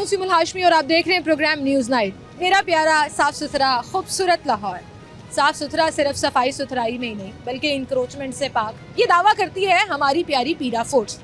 मुस्लिम हाशमी और आप देख रहे हैं प्रोग्राम न्यूज़ नाइट। मेरा प्यारा साफ़ सुथरा खूबसूरत लाहौर, साफ़ सुथरा सिर्फ सफाई सुथराई में ही नहीं बल्कि इंक्रोचमेंट से पाक, ये दावा करती है हमारी प्यारी पीरा फोर्स।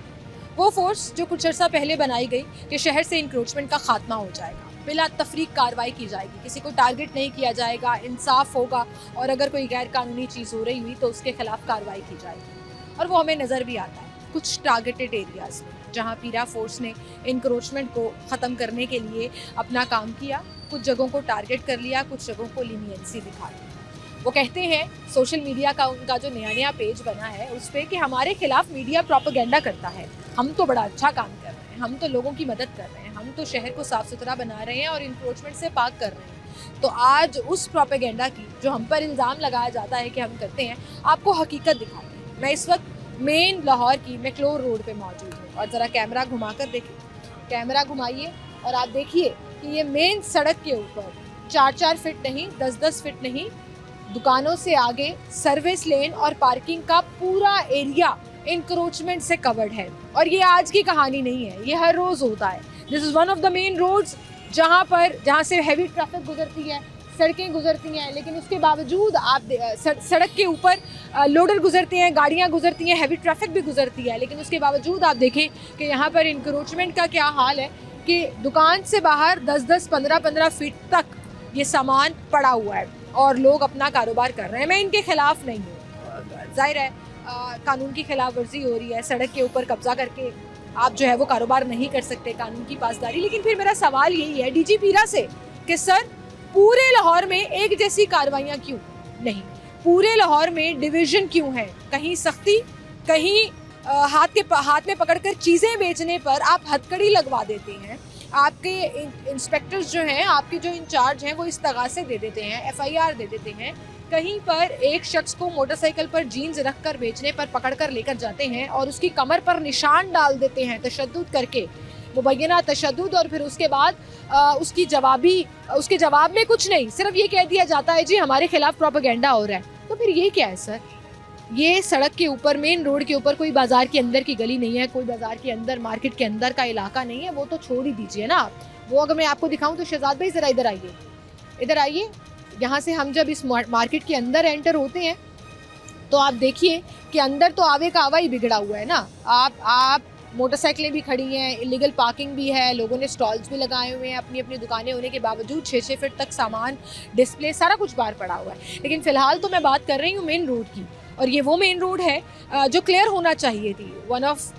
वो फोर्स जो कुछ अर्सा पहले बनाई गई कि शहर से इंक्रोचमेंट का खात्मा हो जाएगा, बिला तफरीक कार्रवाई की जाएगी, किसी को टारगेट नहीं किया जाएगा, इंसाफ होगा और अगर कोई गैर कानूनी चीज़ हो रही हुई तो उसके खिलाफ कार्रवाई की जाएगी। और वो हमें नज़र भी आता है कुछ टारगेटेड एरियाज़ में जहाँ पीरा फोर्स ने इंक्रोचमेंट को ख़त्म करने के लिए अपना काम किया, कुछ जगहों को टारगेट कर लिया, कुछ जगहों को लीनियंसी दिखा दी। वो कहते हैं सोशल मीडिया का उनका जो नया पेज बना है उस पर कि हमारे खिलाफ मीडिया प्रोपेगेंडा करता है, हम तो बड़ा अच्छा काम कर रहे हैं, हम तो लोगों की मदद कर रहे हैं, हम तो शहर को साफ़ सुथरा बना रहे हैं और इंक्रोचमेंट से पाक कर रहे हैं। तो आज उस प्रोपेगेंडा की जो हम पर इल्ज़ाम लगाया जाता है कि हम करते हैं, आपको हकीकत दिखाते हैं। मैं इस वक्त मेन लाहौर की मैक्लोर रोड पे मौजूद हूँ और ज़रा कैमरा घुमा कर देखिए, कैमरा घुमाइए और आप देखिए कि ये मेन सड़क के ऊपर 4-4 फीट नहीं, 10-10 फीट नहीं, दुकानों से आगे सर्विस लेन और पार्किंग का पूरा एरिया इंक्रोचमेंट से कवर्ड है। और ये आज की कहानी नहीं है, ये हर रोज़ होता है। This is one of the main roads जहाँ से हैवी ट्रैफिक गुजरती है, सड़कें गुजरती हैं, लेकिन उसके बावजूद आप सड़क के ऊपर लोडर गुजरते हैं, गाड़ियाँ गुजरती हैं, हैवी ट्रैफिक भी गुजरती है, लेकिन उसके बावजूद आप देखें कि यहाँ पर इंक्रोचमेंट का क्या हाल है कि दुकान से बाहर 10-10, 15-15 फीट तक ये सामान पड़ा हुआ है और लोग अपना कारोबार कर रहे हैं। मैं इनके खिलाफ नहीं हूँ, जाहिर है कानून की खिलाफ वर्जी हो रही है, सड़क के ऊपर कब्जा करके आप जो है वो कारोबार नहीं कर सकते, कानून की पासदारी। लेकिन फिर मेरा सवाल यही है डीजी पीरा से कि सर पूरे लाहौर में एक जैसी कार्रवाइयाँ क्यों नहीं, पूरे लाहौर में डिवीजन क्यों है, कहीं सख्ती, कहीं हाथ में पकड़कर चीज़ें बेचने पर आप हथकड़ी लगवा देते हैं, आपके इंस्पेक्टर्स जो हैं, आपके जो इंचार्ज हैं वो इस्तगासे दे देते हैं, FIR दे देते हैं, कहीं पर एक शख्स को मोटरसाइकिल पर जीन्स रख कर बेचने पर पकड़ कर लेकर जाते हैं और उसकी कमर पर निशान डाल देते हैं तशद्दुद करके, मुबैना तशद्दुद, और फिर उसके बाद उसके जवाब में कुछ नहीं, सिर्फ ये कह दिया जाता है जी हमारे खिलाफ प्रोपेगेंडा हो रहा है। तो फिर ये क्या है सर? ये सड़क के ऊपर, मेन रोड के ऊपर कोई बाजार के अंदर की गली नहीं है, कोई बाजार के अंदर, मार्केट के अंदर का इलाका नहीं है, वो तो छोड़ ही दीजिए ना आप। वो अगर मैं आपको दिखाऊं तो शहजाद भाई ज़रा इधर आइए। यहाँ से हम जब इस मार्केट के अंदर एंटर होते हैं तो आप देखिए कि अंदर तो आवे का आवा ही बिगड़ा हुआ है ना। आप मोटरसाइकिलें भी खड़ी हैं, इलीगल पार्किंग भी है, लोगों ने स्टॉल्स भी लगाए हुए हैं, अपनी अपनी दुकानें होने के बावजूद 6-6 फीट तक सामान, डिस्प्ले, सारा कुछ बाहर पड़ा हुआ है। लेकिन फ़िलहाल तो मैं बात कर रही हूँ मेन रोड की, और ये वो मेन रोड है जो क्लियर होना चाहिए थी, one of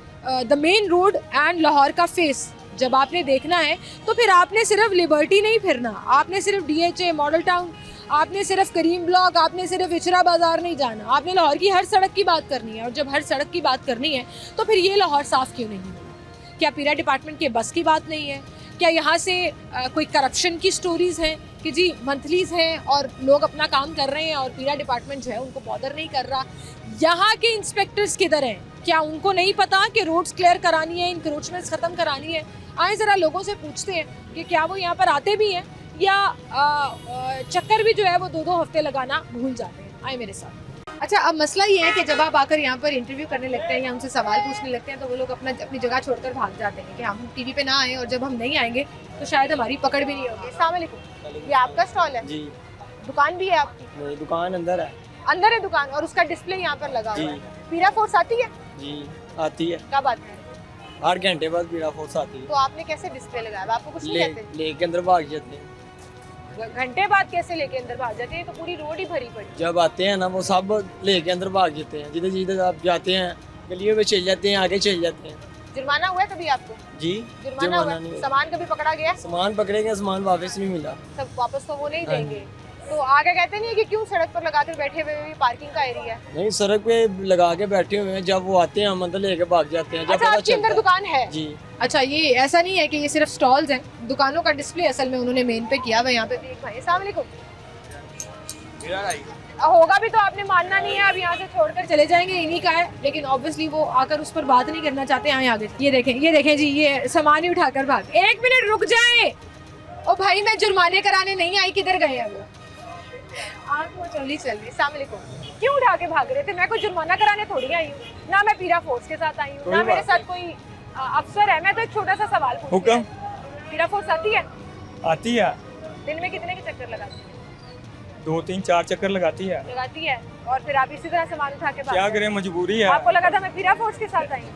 the main road and Lahore का फेस। जब आपने देखना है तो फिर आपने सिर्फ लिबर्टी नहीं फिरना, आपने सिर्फ DHA, मॉडल टाउन, आपने सिर्फ करीम ब्लॉक, आपने सिर्फ इचरा बाजार नहीं जाना, आपने लाहौर की हर सड़क की बात करनी है। और जब हर सड़क की बात करनी है तो फिर ये लाहौर साफ़ क्यों नहीं होगा? क्या पीरा डिपार्टमेंट के बस की बात नहीं है? क्या यहाँ से कोई करप्शन की स्टोरीज़ हैं कि जी मंथलीज़ हैं और लोग अपना काम कर रहे हैं और पीरा डिपार्टमेंट जो है उनको बॉदर नहीं कर रहा? यहाँ के इंस्पेक्टर्स किधर हैं? क्या उनको नहीं पता कि रोड्स क्लियर करानी है, इंक्रोचमेंट्स ख़त्म करानी है? आए ज़रा लोगों से पूछते हैं कि क्या वो यहाँ पर आते भी हैं या चक्कर भी जो है वो 2-2 हफ्ते लगाना भूल जाते हैं। आए मेरे साथ। अच्छा, अब मसला ये है कि जब आप आकर यहाँ पर इंटरव्यू करने लगते हैं या उनसे सवाल पूछने लगते हैं तो वो लोग अपनी जगह छोड़कर भाग जाते हैं कि हम TV पे ना आए, और जब हम नहीं आएंगे तो शायद हमारी पकड़ भी नहीं होगी। अस्सलाम वालेकुम, ये आपका स्टॉल है? जी। दुकान भी है आपकी? नहीं, दुकान अंदर है। अंदर है दुकान, और उसका डिस्प्ले यहाँ पर लगा हुआ है। पीरा फोर्स आती है? जी आती है। कब आती है? 8 घंटे बाद पीरा फोर्स आती है। तो आपने कैसे डिस्प्ले लगाया? आपको कुछ नहीं कहते? लेके अंदर भाग जाते हैं। घंटे बाद कैसे लेके अंदर भाग जाते हैं? तो पूरी रोड ही भरी पड़ी। जब आते हैं ना वो सब लेके अंदर भाग जाते हैं, जिधर जिधर आप जाते हैं गलियों में चल जाते हैं, आगे चल जाते हैं। जुर्माना हुआ है कभी आपको? जी जुर्माना हुआ है। सामान कभी पकड़ा गया? सामान पकड़े गए, सामान वापस नहीं मिला। सब वापस तो वो नहीं देंगे। तो आगे कहते नहीं है कि क्यों सड़क पर लगाकर बैठे हुए हैं, पार्किंग का एरिया है? नहीं, सड़क पे लगा के बैठे हुए हैं, जब वो आते हैं हम अंदर लेके भाग जाते हैं। अच्छा, आपके अंदर दुकान है? जी। अच्छा, ये ऐसा नहीं है कि ये सिर्फ स्टॉल्स हैं, दुकानों का डिस्प्ले असल में उन्होंने मेन पे किया हुआ है। यहाँ पे देख भाई, अस्सलाम वालेकुम। होगा भी तो आपने मानना नहीं है, अब यहाँ से छोड़कर चले जाएंगे, इन्हीं का है। लेकिन ऑब्वियसली वो आकर उस पर बात नहीं करना चाहते। आए आगे, ये देखें जी, ये सामान ही उठाकर भाग। 1 मिनट रुक जाए। ओ भाई, मैं जुर्माने कराने नहीं आई, किधर गए हैं वो? आँख वो चली चल रही। अस्सलाम वालेकुम, क्यों उठा के भाग रहे थे? मैं कोई जुर्माना कराने थोड़ी आई हूँ ना, मैं पीरा फोर्स के साथ आई हूँ ना, मेरे साथ कोई अफसर है। मैं तो एक छोटा सा सवाल पूछ, पीरा फोर्स आती है? आती है, दिन में कितने के चक्कर लगाती है? 2-3-4 चक्कर लगाती है। लगाती है। और फिर आप इसी तरह सामान उठा के क्या करें, मजबूरी है। आपको लगा था मैं पीरा फोर्स के साथ आई हूँ?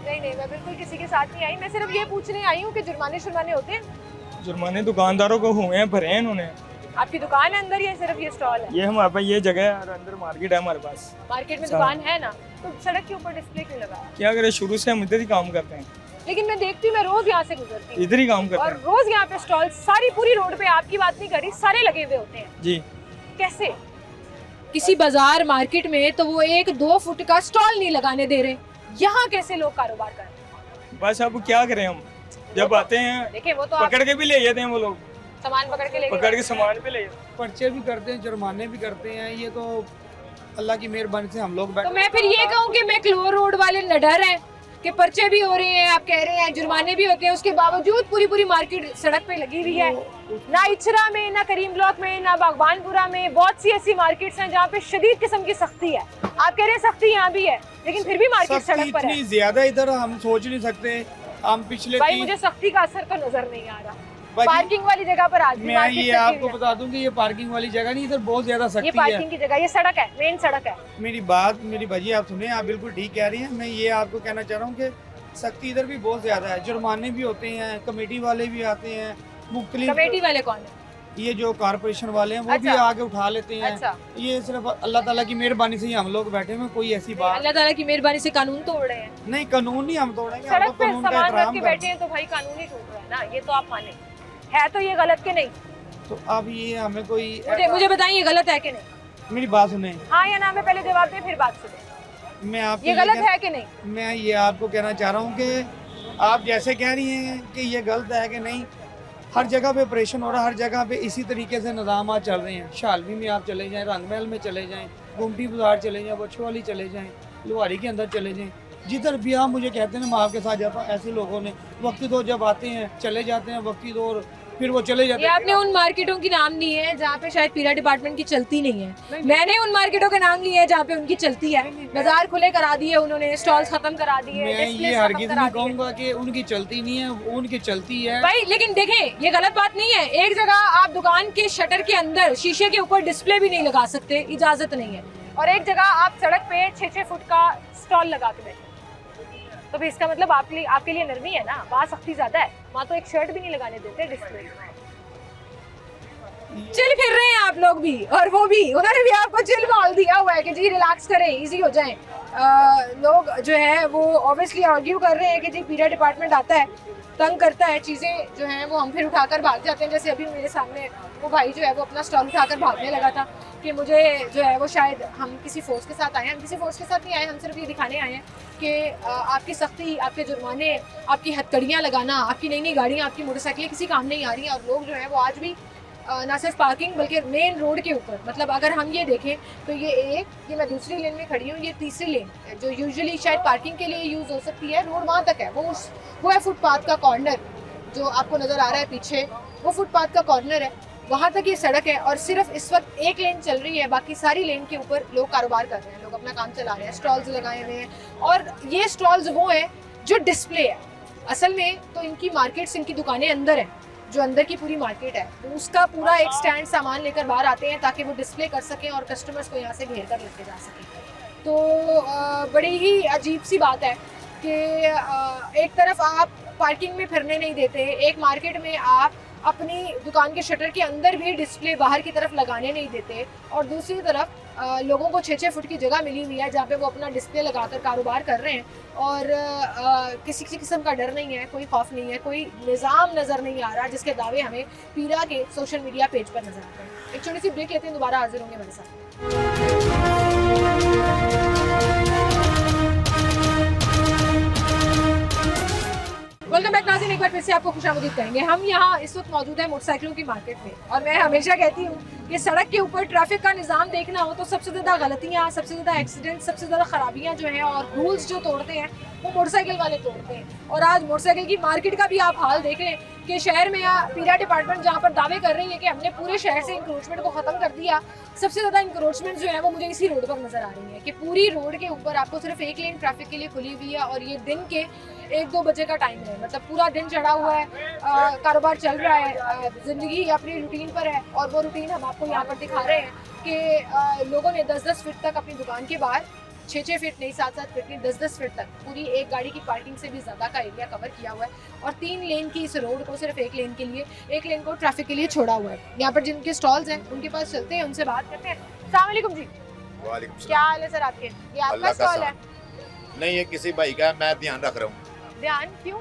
नहीं नहीं, मैं बिल्कुल किसी के साथ नहीं आई। मैं सिर्फ ये पूछने आई हूँ कि जुर्माने शुर्माने होते हैं? जुर्माने दुकानदारों को हुए हैं, भरे हैं इन्होंने। आपकी दुकान है अंदर या सिर्फ ये स्टॉल है? ये हमारे पास ये जगह है और अंदर मार्केट है हमारे पास। मार्केट में दुकान है ना, तो सड़क के ऊपर डिस्प्ले क्यों लगा? क्या करें, शुरू से हम इधर ही काम करते हैं, लेकिन मैं देखती हूँ, मैं रोज यहाँ से गुजरती हूँ इधर ही काम करते और हैं रोज यहाँ पे स्टॉल, सारी पूरी रोड पे, आपकी बात नहीं कर रही, सारे लगे हुए होते हैं जी। कैसे? किसी बाजार मार्केट में तो वो 1-2 फुट का स्टॉल नहीं लगाने दे रहे, यहाँ कैसे लोग कारोबार कर रहे हैं? बस अब क्या करें, हम जब आते हैं देखिए वो तो आप पकड़ के भी ले जाते हैं, वो लोग सामान पकड़ के लेके पकड़ के सामान भी ले जाते हैं। पर्चे भी करते हैं, जुर्माने भी करते हैं। ये तो अल्लाह की मेहरबानी से हम लोग तो बैठे। मैं फिर ये कहूँ कि मैं क्लोर रोड वाले निडर हैं कि पर्चे भी हो रहे हैं, आप कह रहे हैं जुर्माने भी होते हैं, उसके बावजूद पूरी मार्केट सड़क पे लगी हुई है। ना इचरा में, ना करीम ब्लॉक में, ना बागबानपुरा में, बहुत सी ऐसी मार्केट्स हैं जहाँ पे शदीद किस्म की सख्ती है। आप कह रहे हैं सख्ती यहाँ भी है, लेकिन फिर भी मार्केट सख्ती सड़क पर है। इतनी ज्यादा इधर हम सोच नहीं सकते। हम पिछले भाई मुझे सख्ती का असर तो नजर नहीं आ रहा। भाई, पार्किंग वाली जगह पर आज भी मैं मार्केट ये सजी आपको हुई है। बता दूं कि ये पार्किंग वाली जगह नहीं, इधर बहुत ज्यादा ये सख्ती है। पार्किंग की जगह, ये सड़क है, मेन सड़क है। मेरी बात, मेरी भाजी आप सुने, आप बिल्कुल ठीक कह रही हैं। मैं ये आपको कहना चाह रहा हूँ कि सख्ती इधर भी बहुत ज्यादा है। जुर्माने भी होते हैं, कमेटी वाले भी आते हैं, मुख्तलिफ कमेटी वाले कौन है? ये जो कारपोरेशन वाले हैं वो भी अच्छा। आके उठा लेते हैं। अच्छा, ये सिर्फ अल्लाह ताला की मेहरबानी से ही हम लोग बैठे हैं, कोई ऐसी बात अल्लाह ताला की मेहरबानी से कानून तोड़ रहे हैं। नहीं। कानून नहीं हम तोड़ेंगे, हम सड़क तो पे कानून का सामान रख एहतराम के करते बैठे हैं तो भाई कानून ही टूट रहा है ना, ये तो आप माने। है तो ये गलत के नहीं? हैं। तो अब ये हमें कोई मुझे बताइए, ये गलत है कि नहीं? मेरी बात सुने, हाँ या ना में पहले जवाब दें, फिर बात सुने। मैं आपको ये गलत है कि नहीं? मैं ये आपको कहना चाह रहा हूँ कि आप जैसे कह रही हैं कि ये गलत है कि नहीं, हर जगह पे ऑपरेशन हो रहा है, हर जगह पे इसी तरीके से निज़ाम आज चल रहे हैं। शालवी में आप चले जाएं, रंगमहल में चले जाएं, गुमटी बाजार चले जाएं, बछवाली चले जाएं, लोहारी के अंदर चले जाएं, जिधर भी आप मुझे कहते हैं ना, मैं आपके साथ जाता हूँ। ऐसे लोगों ने वक्ती दौर जब आते हैं चले जाते हैं, वक्ती दौर फिर वो चले जाते ये हैं। आपने उन मार्केटों की नाम लिए हैं जहाँ पे शायद पीरा डिपार्टमेंट की चलती नहीं है। मैंने उन मार्केटों के नाम लिए हैं जहाँ पे उनकी चलती है। बाजार खुले करा दिए उन्होंने, स्टॉल्स खत्म करा दिए, मैं डिस्प्लेस ये खत्म हरगिज करा नहीं दिए। कहूँगा कि उनकी चलती नहीं है, वो उनकी चलती है। भाई लेकिन देखें, ये गलत बात नहीं है। एक जगह आप दुकान के शटर के अंदर शीशे के ऊपर डिस्प्ले भी नहीं लगा सकते, इजाजत नहीं है, और एक जगह आप सड़क पे 6-6 फुट का स्टॉल लगा के बैठे, तो भी इसका मतलब आपके लिए नरमी है ना। वहाँ सख्ती ज्यादा है, वहाँ तो एक शर्ट भी नहीं लगाने देते डिस्प्ले। चिल फिर रहे हैं आप लोग भी, और वो भी, उन्होंने भी आपको चिल माहौल दिया हुआ है कि जी रिलैक्स करें, इजी हो जाएं। लोग जो है वो ऑब्वियसली आर्ग्यू कर रहे हैं कि जी पीरा डिपार्टमेंट आता है, तंग करता है, चीज़ें जो हैं वो हम फिर उठाकर भाग जाते हैं। जैसे अभी मेरे सामने वो भाई जो है वो अपना स्टॉल उठाकर भागने लगा था कि मुझे जो है वो शायद हम किसी फोर्स के साथ आए हैं। हम किसी फोर्स के साथ नहीं आए, हम सिर्फ ये दिखाने आए हैं कि आपकी सख्ती, आपके जुर्माने, आपकी हथकड़ियाँ लगाना, आपकी नई नई गाड़ियाँ, आपकी मोटरसाइकिलें किसी काम नहीं आ रही हैं। और लोग जो है वो आज भी ना सिर्फ पार्किंग बल्कि मेन रोड के ऊपर, मतलब अगर हम ये देखें तो ये मैं दूसरी लेन में खड़ी हूँ, ये तीसरी लेन जो यूजुअली शायद पार्किंग के लिए यूज़ हो सकती है, रोड वहाँ तक है। वो है फुटपाथ का कॉर्नर जो आपको नज़र आ रहा है पीछे, वो फुटपाथ का कॉर्नर है, वहाँ तक ये सड़क है। और सिर्फ इस वक्त एक लेन चल रही है, बाकी सारी लेन के ऊपर लोग कारोबार कर रहे हैं, लोग अपना काम चला रहे हैं, स्टॉल्स लगाए हुए हैं। और ये स्टॉल्स वो हैं जो डिस्प्ले है। असल में तो इनकी मार्केट्स, इनकी दुकानें अंदर हैं, जो अंदर की पूरी मार्केट है, तो उसका पूरा एक स्टैंड सामान लेकर बाहर आते हैं ताकि वो डिस्प्ले कर सकें और कस्टमर्स को यहाँ से घेर कर लेके जा सकें। तो बड़ी ही अजीब सी बात है कि एक तरफ आप पार्किंग में फिरने नहीं देते, एक मार्केट में आप अपनी दुकान के शटर के अंदर भी डिस्प्ले बाहर की तरफ लगाने नहीं देते, और दूसरी तरफ लोगों को 6-6 फुट की जगह मिली हुई है जहाँ पे वो अपना डिस्प्ले लगाकर कारोबार कर रहे हैं। और किसी किस्म का डर नहीं है, कोई खौफ नहीं है, कोई निज़ाम नज़र नहीं आ रहा, जिसके दावे हमें पीरा के सोशल मीडिया पेज पर नजर आते हैं। एक छोटी सी ब्रेक लेते हैं, दोबारा हाजिर होंगे मेरे साथ। वेलकम बैक नाज़रीन, एक बार फिर से आपको खुशामदीद कहेंगे। हम यहाँ इस वक्त मौजूद हैं मोटरसाइकिलों की मार्केट में, और मैं हमेशा कहती हूँ कि सड़क के ऊपर ट्रैफिक का निज़ाम देखना हो तो सबसे ज़्यादा गलतियाँ, सबसे ज़्यादा एक्सीडेंट, सबसे ज़्यादा खराबियाँ जो हैं और रूल्स जो तोड़ते हैं वो मोटरसाइकिल वाले तोड़ते हैं। और आज मोटरसाइकिल की मार्केट का भी आप हाल देख लें कि शहर में या पीरा डिपार्टमेंट जहाँ पर दावे कर रही है कि हमने पूरे शहर से इंक्रोचमेंट को ख़त्म कर दिया, सबसे ज़्यादा इंक्रोचमेंट जो है वो मुझे इसी रोड पर नज़र आ रही है कि पूरी रोड के ऊपर आपको सिर्फ एक लेन ट्रैफिक के लिए खुली हुई है और ये दिन के 1-2 बजे का टाइम है, मतलब पूरा दिन चढ़ा हुआ है, कारोबार चल रहा है, ज़िंदगी अपनी रूटीन पर है। और वो रूटीन हम आपको यहाँ पर दिखा रहे हैं कि लोगों ने 10-10 फीट तक अपनी दुकान के बाहर 6-6 फीट नहीं, 7-7 फीट नहीं, 10-10 फीट तक पूरी एक गाड़ी की पार्किंग से भी ज़्यादा का एरिया कवर किया हुआ है और 3 लेन की इस रोड को सिर्फ एक लेन के लिए, एक लेन को ट्रैफिक के लिए छोड़ा हुआ है। यहाँ पर जिनके स्टॉल्स हैं उनके पास चलते हैं, उनसे बात करते हैं। अस्सलाम वालेकुम जी। वालेकुम सलाम। क्या हाल है सर आपके? ये आपका अल्लाह का स्टॉल है? नहीं, ये किसी भाई का है, मैं ध्यान रख रहा हूँ। ध्यान क्यों?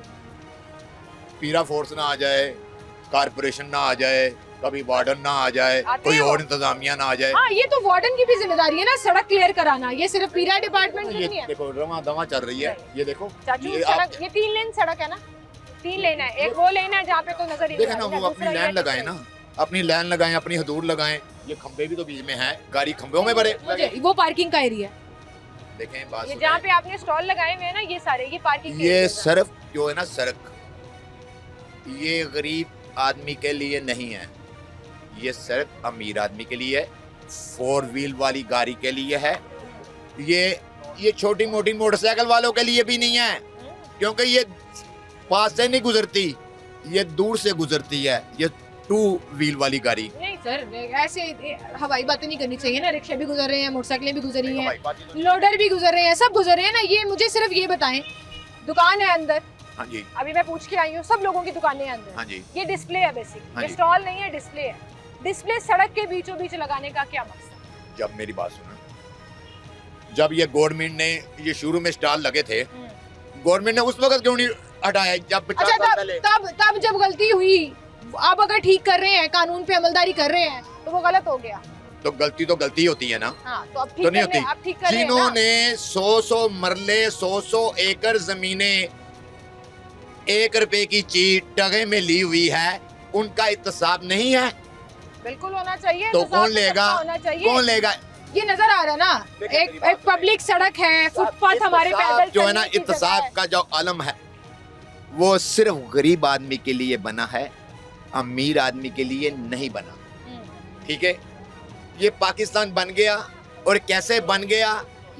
पीरा फोर्स ना आ जाए, कारपोरेशन ना आ जाए, कभी वार्डन ना आ जाए, आते कोई हैं वो। और इंतजामिया ना आ जाए। हाँ, ये तो वार्डन की भी जिम्मेदारी है ना सड़क क्लियर कराना, ये सिर्फ पीरा डिपार्टमेंट की ये नहीं है। देखो रवा दवा चल रही है, ये देखो चाचू ये आप सड़क, ये 3 लेन सड़क है ना, 3 लेन है, एक वो लेन है जहाँ पे तो नजर ही देखे नहीं ना, आ रही वो है, अपनी दूसरा लाइन ये लगाए ना, अपनी लाइन लगाएं, अपनी हदूद लगाएं। ये खंबे भी तो बीच में हैं, गाड़ी खंबों में भरे मुझे वो पार्किंग का एरिया है, देखें बात ये सुनें। जहाँ पे आपने स्टॉल लगाए हुए हैं ना, ये सारे ये पार्किंग ये सिर्फ जो है ना सड़क, ये गरीब आदमी के लिए नहीं है, ये सिर्फ अमीर आदमी के लिए है, 4 व्हील वाली गाड़ी के लिए है, ये छोटी मोटी मोटरसाइकिल वालों के लिए भी नहीं है, क्योंकि ये पास से नहीं गुजरती, ये दूर से गुजरती है। ये 2 व्हील वाली गाड़ी। नहीं सर, ऐसे हवाई बातें नहीं करनी चाहिए ना, रिक्शे भी गुजर रहे हैं, मोटरसाइकिलें भी गुजर रही हैं, भाई, बात ही तो नहीं। लोडर भी गुजर रहे हैं, सब गुजर रहे हैं ना। ये मुझे सिर्फ ये बताएं, दुकान है अंदर, हाँ जी, अभी मैं पूछ के आई हूँ, सब लोगों की दुकानें हैं अंदर, हाँ जी। ये डिस्प्ले है बेसिक, हाँ ये जी। स्टॉल नहीं है, डिस्प्ले है। डिस्प्ले सड़क के बीचों बीच लगाने का क्या मकसद? जब मेरी बात सुना, जब ये गवर्नमेंट ने ये शुरू में स्टॉल लगे थे, गवर्नमेंट ने उस वक्त क्यों नहीं हटाया जब 50 अच्छा, साल पहले? तब जब गलती हुई, आप अगर ठीक कर रहे हैं, कानून पे अमलदारी कर रहे हैं, तो वो गलत हो गया। तो गलती होती है ना, हाँ, तो अब ठीक तो नहीं करने- होती। आप ठीक कर रहे हैं ना। जिन्होंने 100 मरले 100 एकड़ जमीनें 1 रुपए की चीज टगे में ली हुई है, उनका इत्तेसाब नहीं है, बिल्कुल होना चाहिए, तो इंतजाम कौन लेगा? होना चाहिए। कौन लेगा? ये नजर आ रहा है ना, देखिए, मेरी एक बात पब्लिक सड़क है, फुटपाथ हमारे इत्तेसाब पैदल जो है ना, चलने की जगह इत्तेसाब है। का जो आलम है वो सिर्फ गरीब आदमी के लिए बना है, अमीर आदमी के लिए नहीं बना। ठीक है, ये पाकिस्तान बन गया और कैसे बन गया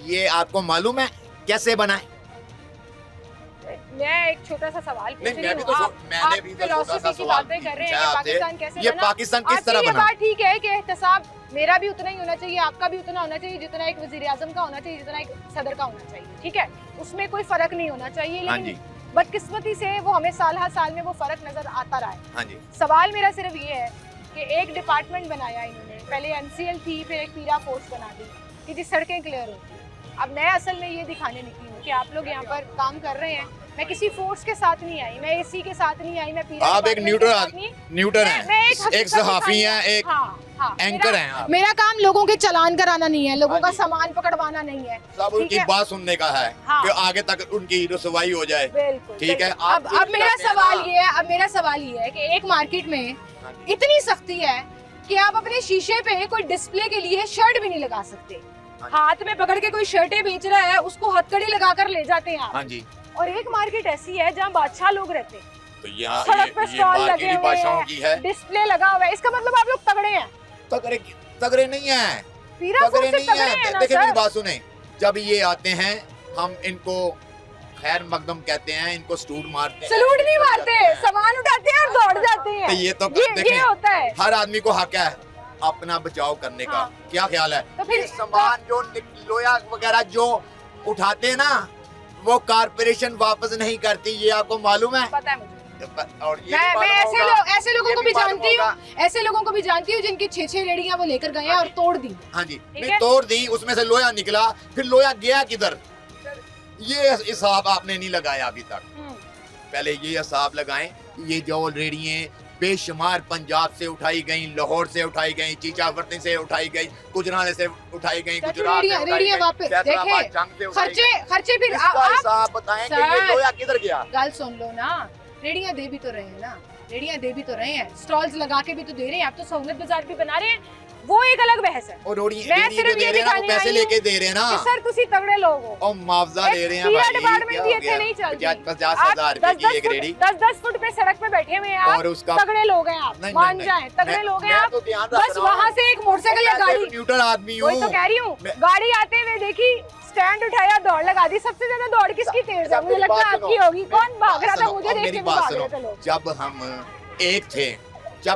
ये आपको मालूम है? कैसे बना है? मैं एक छोटा सा सवाल पूछ नहीं, रही मैं भी हूँ, तो आप- मैंने आप भी तो छोटा सा फिलॉसफी की सवाल बातें कर रहे हैं पूछा कि आपसे। पाकिस्तान कैसे ये बना? पाकिस्तान किस आपकी तरह ये बना? बात ठीक है कि एहतसाब मेरा भी उतना ही होना चाहिए, आपका भी उतना होना चाहिए जितना एक वजीर आजम का होना चाहिए, जितना एक सदर का होना चाहिए, ठीक है, उसमें कोई फर्क नहीं होना चाहिए। हाँ लेकिन जी, बदकिस्मती से वो हमें साल हर साल में वो फर्क नजर आता रहा है। हाँ जी। सवाल मेरा सिर्फ ये है कि एक डिपार्टमेंट बनाया इन्होंने, पहले एनसीएल थी, फिर एक पीरा फोर्स बना दी कि जी सड़कें क्लियर होती हैं। अब मैं असल में ये दिखाने निकली हूँ कि आप लोग यहाँ पर काम कर रहे हैं, मैं किसी फोर्स के साथ नहीं आई, मैं एसी के साथ नहीं आई, मैं पीरा आप एक डिपार्टमेंट के साथ नहीं- न्यूटन मैं है, हकीकत एक सहाफी दिखाई हैं, एक हाँ, एंकर मेरा- हैं आप। मेरा काम लोगों के चालान कराना नहीं है, लोगों हाँ का जी। सामान पकड़वाना नहीं है। सब ठीक उनकी है। बात सुनने का है हाँ। कि आगे तक उनकी रसवाई हो जाए। बिल्कुल ठीक है, बिल्कुल। आप अब मेरा जाते हैं सवाल ना। ये है, अब मेरा सवाल ये है कि एक मार्केट में हाँ जी। इतनी सख्ती है कि आप अपने शीशे पे कोई डिस्प्ले के लिए शर्ट भी नहीं लगा सकते। हाँ जी। हाथ में पकड़ के कोई शर्टें बेच रहा है, उसको हथकड़ी लगाकर ले जाते हैं आप। हाँ जी, और एक मार्केट ऐसी है जहाँ बादशाह लोग रहते हैं, तो यहाँ सड़क पे ये स्टॉल लगे मार्केटी हुए भाषाओं हैं, की है। डिस्प्ले लगा हुआ है, इसका मतलब आप लोग तगड़े हैं। तगड़े तगड़े नहीं है, पीरा तगड़े फोर्स से नहीं तगड़े है। हैं ना देखिए मेरी सर। बात सुने, जब ये आते हैं हम इनको खैर मकदम कहते हैं, इनको स्टूट मारते हैं, सलूट नहीं मारते, सामान उठाते हैं और दौड़ जाते हैं। तो ये तो ये देखें, होता है। हर आदमी को हक है अपना बचाव करने का। हाँ। क्या ख्याल है? तो फिर ये सामान जो लोया वगैरह जो उठाते हैं ना, वो कारपोरेशन वापस नहीं करती, ये आपको मालूम है? पता है मुझे। और ये मैं भी मालूम होगा। ऐसे लोगों ये को भी भी मालूम जानती हूँ, होगा। ऐसे लोगों को भी जानती हूँ जिनकी 6-6 रेडियां वो लेकर गए हैं और तोड़ दी। हाँ जी, ठीक नहीं है? तोड़ दी, उसमें से लोया निकला, फिर लोया गया किधर? ये हिसाब आपने नहीं लगाया अभी तक। पहले ये हिसाब लगाएं, ये जो रेडियां बेशुमार पंजाब से उठाई गई, लाहौर से उठाई गई, चीचावर्ती से उठाई गई, गुजरात से उठाई गई, चाचू, गुजरात से उठाई रेडियां गई, वापस फैसलाबाद देखें, जंग से उठाई खर्चे गई। फिर इसका आप हिसाब बताएं कि ये सर। लोया किधर गया? गल सुन लो ना, रेडियां दे भी तो रहे हैं ना, रेडियां दे भी तो रहे हैं, स्टॉल्स लगा के भी तो दे रहे हैं। आप तो सहूलत बाजार भी बना रहे हैं, वो एक अलग बहस है। और रोड़ी मैं रेहड़ी पे सिर्फ दे ये रहे हैं ना, वो दिखाने पैसे आई लेके हूँ दे रहे हैं ना, कि सर तुसी तगड़े लोग हो। और मुआवजा ले रहे हैं PR भाई, डिपार्टमेंट क्या भी हो इतने गया? नहीं चलती। 50,000 रुपए की एक रेहड़ी 10-10 फुट पे सड़क पे बैठे हुए हैं आप, और उसका तगड़े लोग हैं आप, नहीं, मान नहीं, जाएं तगड़े लोग हैं मैं आप। तो ध्यान रख बस रहा हूँ। वहाँ से एक मोटरसाइकिल या मैं तो गाड़ी, न्यूट्रल आदमी वही तो हूँ। कह रही हूँ, मैं- गाड़ी आते हुए देखी, स्टैंड उठाया, दौड़ लगा दी। सबसे ज्यादा दौड़ किसकी तेज है? मुझे लगता है आपकी होगी। कौन भाग रहा था? मुझे देख के भी भाग रहे थे लोग। जब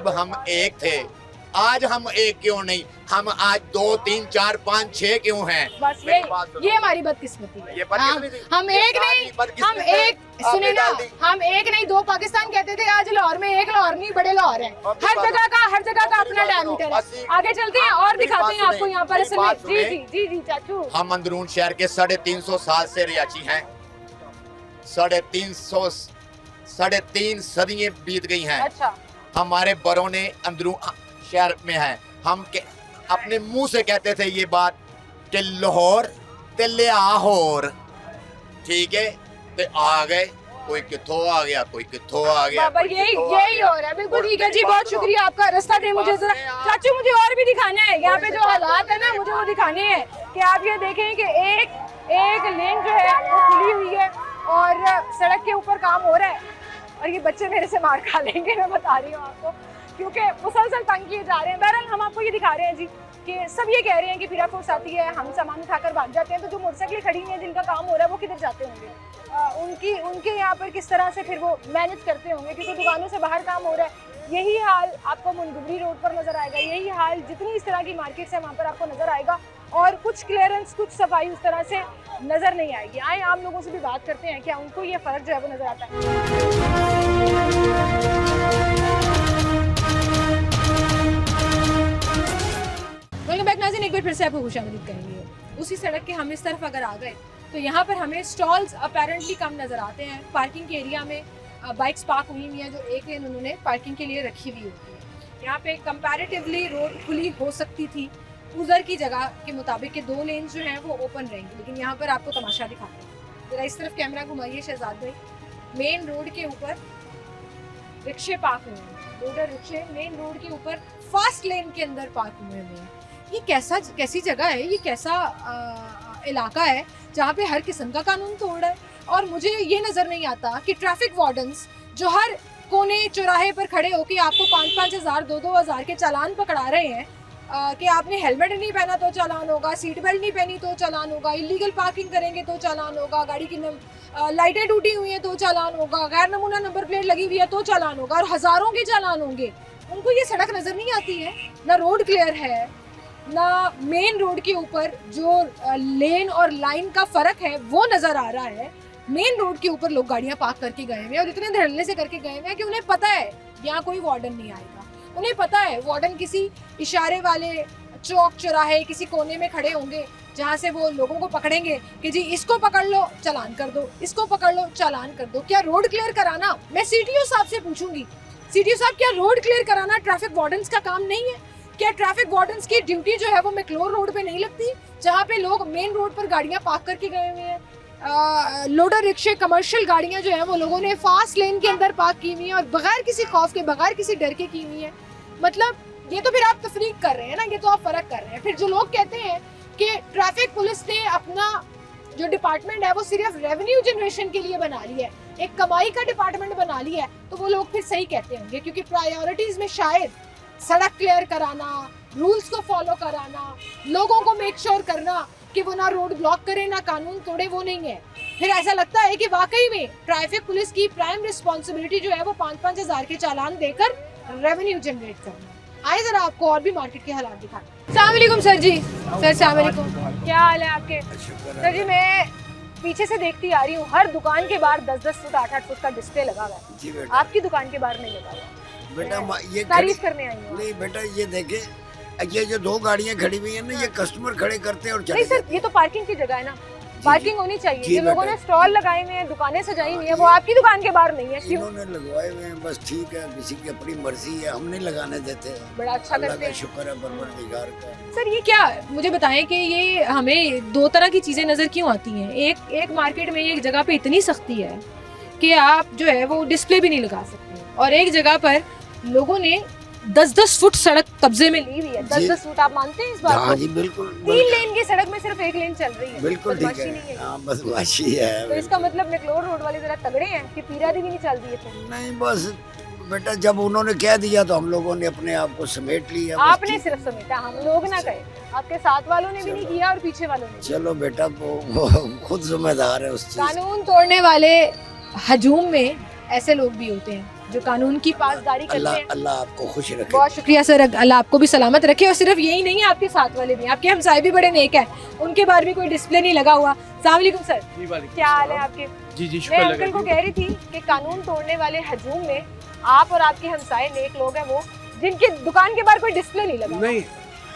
हम एक थे, आज हम एक क्यों नहीं? हम आज 2, 3, 4, 5, 6 क्यों हैं? बस मेरी बात सुनो। ये हमारी बदकिस्मती है। ये बदकिस्मती थी। हम ये एक नहीं, सारी बदकिस्मती हम एक आपने सुने ना, डाल दी। हम एक नहीं 2 पाकिस्तान कहते थे, आज लाहौर में एक लाहौर नहीं बड़े लाहौर है। अब भी हर बात- जगह का अब अपना भी बात डायमीटर है। सुनो, आगे चलते हैं और मेरी दिखाते बात हैं आपको सुने, यहाँ पर मेरी असल में। बात जी सुने। जी चाचू। हम अंदरून शहर के 350 साल से रियाची हैं। 3.5 सदियां बीत गई हैं। अच्छा, हमारे बड़ों ने अंदरून शहर में हैं। हम अपने मुंह से कहते थे ये बात कि लाहौर ते लाहौर, ठीक है? ते आ गए, कोई किथों आ गया, कोई किथों आ गया, बाबा कोई यही किथों आ यही गया। हो रहा है। बिल्कुल और ठीक है जी, मेरी बहुत बात शुक्रिया आपका। रास्ता दे मुझे जरा। सुने आप। चाचू मुझे और भी दिखाना है यहाँ पे जो हालात है ना, मुझे वो दिखाने हैं कि आप ये देखें कि एक लेन जो है वो खुली हुई है और सड़क के ऊपर काम हो रहा है और ये बच्चे मेरे से मार खा लेंगे, मैं बता रही हूँ आपको, क्योंकि मुसलसल तंग किए जा रहे हैं। बहरहाल हम आपको ये दिखा रहे हैं जी कि सब ये कह रहे हैं कि फिरा फोर्स आती है, हम सामान उठाकर भाग जाते हैं, तो जो मोटरसाइकिल खड़ी हुई हैं जिनका काम हो रहा है वो किधर जाते होंगे? उनके यहाँ पर किस तरह से फिर वो मैनेज करते होंगे, क्योंकि दुकानों से बाहर काम हो रहा है। यही हाल आपको मुनगुबरी रोड पर नजर आएगा, यही हाल जितनी इस तरह की मार्केट्स है वहाँ पर आपको नजर आएगा और कुछ क्लियरेंस, कुछ सफाई उस तरह से नजर नहीं आएगी। आए आम लोगों से भी बात करते हैं, क्या उनको ये फर्क जो है वो नजर आता है। वेलकम बैक नाज़रीन, एक बार फिर से आपको खुशामदीद कहेंगे। उसी सड़क के हम इस तरफ अगर आ गए तो यहाँ पर हमें स्टॉल्स अपेरेंटली कम नज़र आते हैं। पार्किंग के एरिया में बाइक्स पार्क हुई हुई हैं जो एक लेन उन्होंने पार्किंग के लिए रखी हुई होती है। यहाँ पे कंपैरेटिवली रोड खुली हो सकती थी उधर की जगह के मुताबिक कि 2 लेन जो हैं वो ओपन रहेंगी, लेकिन यहाँ पर आपको तमाशा दिखाते हैं। जरा इस तरफ कैमरा घुमाइए शहजाद भाई। मेन रोड के ऊपर रिक्शे पार्क हुए हैं, मोटर रिक्शे मेन रोड के ऊपर फास्ट लेन के अंदर पार्क हुए हैं। ये कैसी जगह है, ये कैसा इलाका है जहाँ पे हर किस्म का कानून तोड़ रहा है। और मुझे ये नज़र नहीं आता कि ट्रैफिक वार्डन्स जो हर कोने चौराहे पर खड़े होकर आपको 5-5 हज़ार 2-2 हज़ार के चालान पकड़ा रहे हैं कि आपने हेलमेट नहीं पहना तो चालान होगा, सीट बेल्ट नहीं पहनी तो चालान होगा, इलीगल पार्किंग करेंगे तो चालान होगा, गाड़ी की लाइटें टूटी हुई हैं तो चालान होगा, गैर नमूना नंबर प्लेट लगी हुई है तो चालान होगा, और हज़ारों के चालान होंगे। उनको ये सड़क नज़र नहीं आती है, ना रोड क्लियर है, ना मेन रोड के ऊपर जो लेन और लाइन का फ़र्क है वो नज़र आ रहा है। मेन रोड के ऊपर लोग गाड़ियाँ पार्क करके गए हुए हैं और इतने धड़ल्ले से करके गए हुए हैं कि उन्हें पता है यहाँ कोई वार्डन नहीं आएगा। उन्हें पता है वार्डन किसी इशारे वाले चौक चौराहे किसी कोने में खड़े होंगे जहाँ से वो लोगों को पकड़ेंगे कि जी इसको पकड़ लो चालान कर दो, इसको पकड़ लो चालान कर दो। क्या रोड क्लियर कराना, मैं CTO साहब से पूछूंगी, CTO साहब क्या रोड क्लियर कराना ट्रैफिक वार्डन्स का काम नहीं है? क्या ट्रैफिक वार्डन्स की ड्यूटी जो है वो मैक्लोर रोड पे नहीं लगती जहाँ पे लोग मेन रोड पर गाड़ियाँ पार्क करके गए हुए हैं? लोडर रिक्शे कमर्शियल गाड़ियाँ जो है वो लोगों ने फास्ट लेन के अंदर पार्क की हुई हैं और बगैर किसी खौफ के, बगैर किसी डर के की हुई है। मतलब ये तो फिर आप तफरीक कर रहे हैं ना, ये तो आप फर्क कर रहे हैं। फिर जो लोग कहते हैं कि ट्रैफिक पुलिस ने अपना जो डिपार्टमेंट है वो सिर्फ रेवेन्यू जनरेशन के लिए बना लिया है, एक कमाई का डिपार्टमेंट बना लिया है, तो वो लोग फिर सही कहते होंगे, क्योंकि प्रायोरिटीज में शायद सड़क क्लियर कराना, रूल्स को फॉलो कराना, लोगों को मेक श्योर करना कि वो ना रोड ब्लॉक करे ना कानून तोड़े, वो नहीं है। फिर ऐसा लगता है कि वाकई में ट्रैफिक पुलिस की प्राइम रिस्पॉन्सिबिलिटी जो है वो 5-5 हज़ार के चालान देकर रेवेन्यू जनरेट करना। आइए जरा आपको और भी मार्केट के हालात दिखाते हैं। अस्सलाम वालेकुम सर जी। सर अस्सलाम वालेकुम, क्या हाल है आपके? सर जी मैं पीछे से देखती आ रही हूँ, हर दुकान के बाहर 10-10 फुट 8-8 फुट का डिस्प्ले लगा हुआ है। जी बेटा, आपकी दुकान के बाहर नहीं लगा हुआ। बेटा ये तारीफ करने आई हूँ। नहीं बेटा, ये देखे, ये जो 2 गाड़ियाँ खड़ी हुई है ना, ये कस्टमर खड़े करते हैं और नहीं चले सर, ये तो पार्किंग की जगह है ना, जी, पार्किंग होनी चाहिए। जी जो लोगों बेटा। ने स्टॉल लगाए हुए हैं, दुकानें सजाई हुई हैं, वो आपकी दुकान के बाहर नहीं है, क्यों? इन्होंने लगवाए हुए हैं, बस ठीक है, किसी की अपनी मर्जी है, हम नहीं लगाने देते। बड़ा अच्छा अल्लाह करते का हैं। शुक्र है परवरदिगार का। सर ये क्या, मुझे बताएं कि ये हमें 2 तरह की चीज़ें नज़र क्यों आती हैं? एक मार्केट में एक जगह पे इतनी सख्ती है कि आप जो है वो डिस्प्ले भी नहीं लगा सकते, और एक जगह पर लोगों ने 10-10 फुट सड़क कब्जे में ली हुई है। जी। 10-10 फुट, आप मानते हैं इस बात हाँ को? जी बिल्कुल 3 लेन की सड़क में सिर्फ 1 लेन चल रही है। बिल्कुल ठीक बदमाशी नहीं है। है। हाँ बदमाशी तो है। इसका मतलब मैक्लोर रोड वाले जरा तगड़े हैं कि पीरा दी भी नहीं चल रही है फिर। नहीं बस बेटा जब उन्होंने कह दिया तो हम लोगों ने अपने आप को समेट लिया। बस आपने ठीक। सिर्फ समेटा, हम लोग ना कहे। आपके साथ वालों ने भी नहीं किया और पीछे वालों ने भी। चलो बेटा वो खुद जिम्मेदार है उस चीज। कानून तोड़ने वाले हजूम में ऐसे लोग भी होते हैं जो कानून की पासदारी करते अल्लाह हैं। अल्लाह आपको खुश रखे। बहुत शुक्रिया सर, अल्लाह आपको भी सलामत रखे। और सिर्फ यही नहीं है, आपके साथ वाले भी, आपके हमसाए भी बड़े नेक हैं, उनके बाहर भी कोई डिस्प्ले नहीं लगा हुआ। अस्सलाम वालेकुम सर, क्या हाल है आपके? जी जी मैं शुक्र अंकल को कह रही थी कि कानून तोड़ने वाले हजूम में आप और आपके हमसाए नेक लोग हैं वो, जिनकी दुकान के बाहर कोई डिस्प्ले नहीं लगा। नहीं,